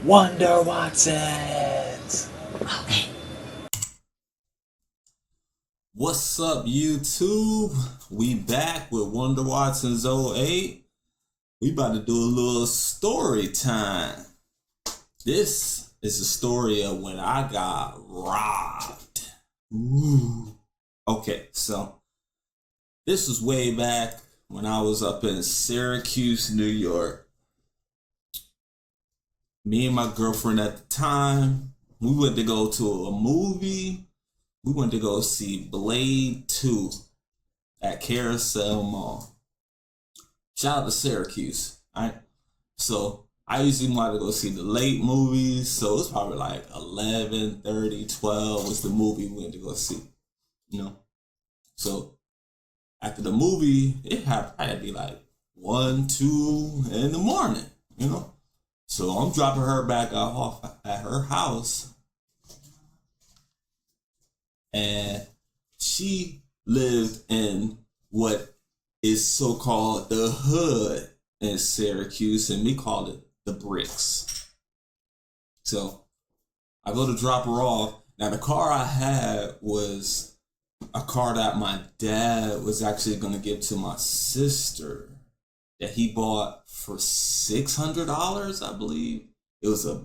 Wonder Watsons. What's up, YouTube? We back with Wonder Watson's '08. We about to do a little story time. This is a story of when I got robbed. Ooh. Okay, so this was way back when I was up in Syracuse, New York. Me and my girlfriend at the time, we went to go to a movie. We went to go see Blade 2 at Carousel Mall. Shout out to Syracuse. Alright. So I usually wanted to go see the late movies. So it was probably like 11:30, 12 was the movie we went to go see. You know? So after the movie, it had to be like 1, 2 in the morning, you know? So I'm dropping her back off at her house. And she lived in what is so-called the hood in Syracuse, and we call it the bricks. So I go to drop her off. Now the car I had was a car that my dad was actually going to give to my sister that he bought for $600, I believe. It was a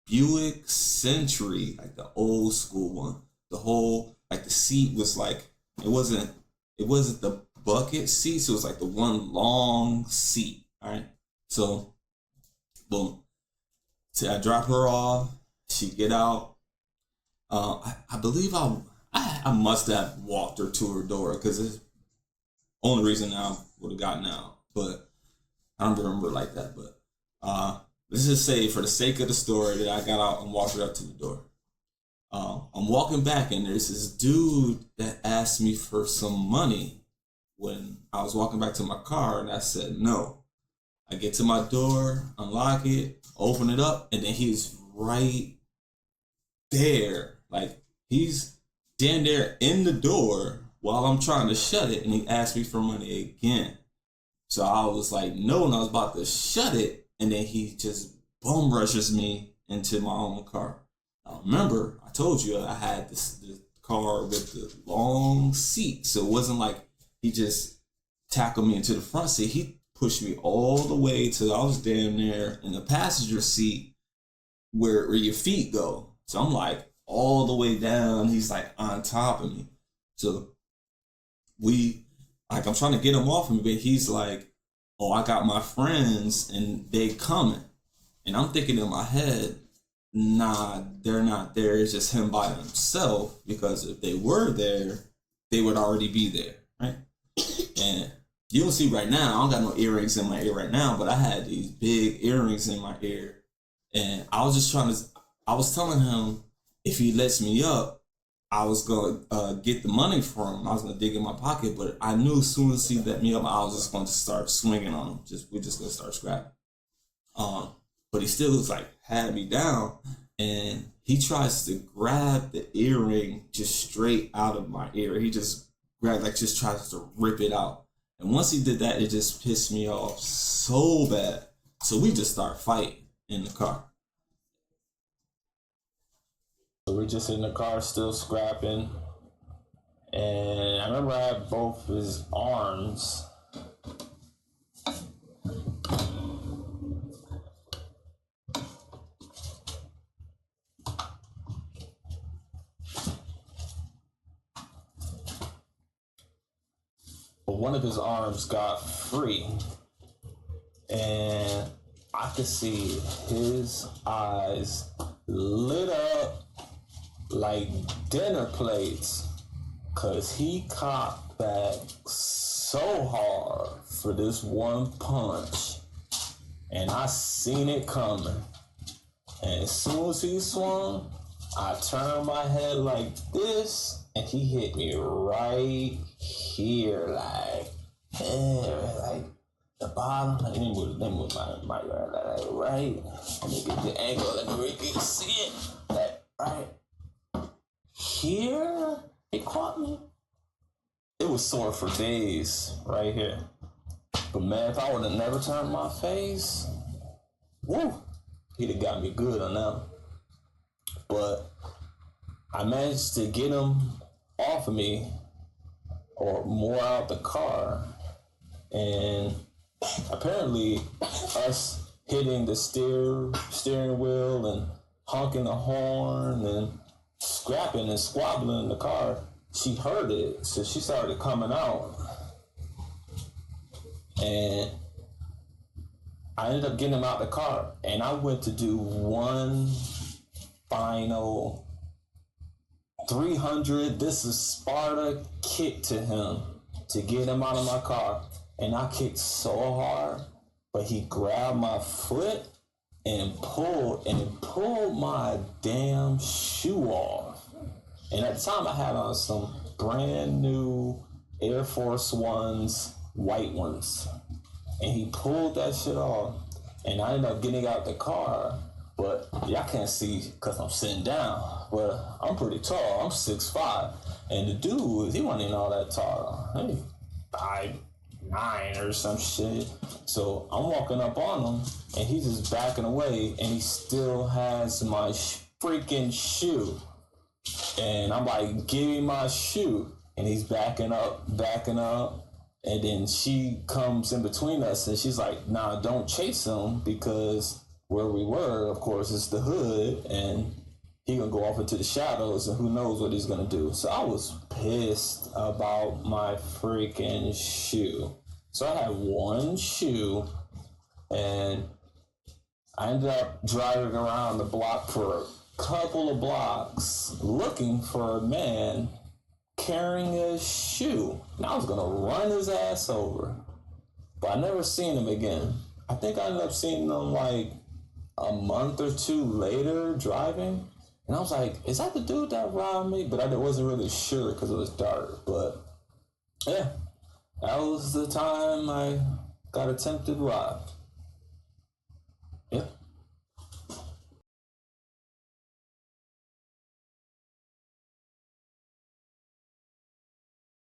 Buick Century, like the old school one. The whole, like the seat was like, it wasn't the bucket seats, it was like the one long seat. All right. So boom. So I drop her off, she get out. I believe I must have walked her to her door because it's the only reason I would have gotten out. But I don't remember like that. But let's just say, for the sake of the story, that I got out and walked her up to the door. I'm walking back, and there's this dude that asked me for some money when I was walking back to my car, and I said no. I get to my door, unlock it, open it up, and then he's right there. Like, he's damn there in the door while I'm trying to shut it, and he asked me for money again. So I was like, no, and I was about to shut it, and then he just bum rushes me into my own car. Now remember, I told you I had this car with the long seat, so it wasn't like he just tackled me into the front seat. He pushed me all the way to, I was damn near in the passenger seat where your feet go. So I'm like all the way down. He's like on top of me. So I'm trying to get him off of me, but he's like, oh, I got my friends and they coming. And I'm thinking in my head, nah, they're not there. It's just him by himself, because if they were there, they would already be there, right? And you don't see right now, I don't got no earrings in my ear right now, but I had these big earrings in my ear. And I was telling him if he lets me up, I was going to get the money from him. I was going to dig in my pocket, but I knew as soon as he let me up, I was just going to start swinging on him. We're just going to start scrapping. But he still was like, had me down, and he tries to grab the earring just straight out of my ear. He just just tries to rip it out. And once he did that, it just pissed me off so bad. So we just start fighting in the car. So we're just in the car still scrapping. And I remember I had both his arms. But one of his arms got free. And I could see his eyes lit up like dinner plates, cause he cocked back so hard for this one punch, and I seen it coming. And as soon as he swung, I turned my head like this, and he hit me right here, like the bottom. Let me move my right. Let me get the angle. Let me really see it. That right here, it caught me. It was sore for days right here. But man, if I would have never turned my face, woo, He'd have got me good on that. But I managed to get him off of me or more out the car. And apparently us hitting the steering wheel and honking the horn and scrapping and squabbling in the car, she heard it. So she started coming out. And I ended up getting him out the car. And I went to do one final 300, this is Sparta kick to him to get him out of my car. And I kicked so hard, but he grabbed my foot and pulled my damn shoe off. And at the time I had on some brand new Air Force Ones, white ones. And he pulled that shit off. And I ended up getting out the car. But y'all can't see because I'm sitting down. But I'm pretty tall. I'm 6'5". And the dude, he wasn't even all that tall. Maybe 5'9" or some shit. So I'm walking up on him, and he's just backing away, and he still has my freaking shoe. And I'm like, give me my shoe. And he's backing up. And then she comes in between us, and she's like, nah, don't chase him, because where we were, of course, is the hood, and he gonna go off into the shadows, and who knows what he's gonna do. So I was pissed about my freaking shoe. So I had one shoe, and I ended up driving around the block for a couple of blocks looking for a man carrying a shoe. And I was gonna run his ass over. But I never seen him again. I think I ended up seeing him like a month or two later driving. And I was like, is that the dude that robbed me? But I wasn't really sure because it was dark. But yeah, that was the time I got attempted robbed. Yeah.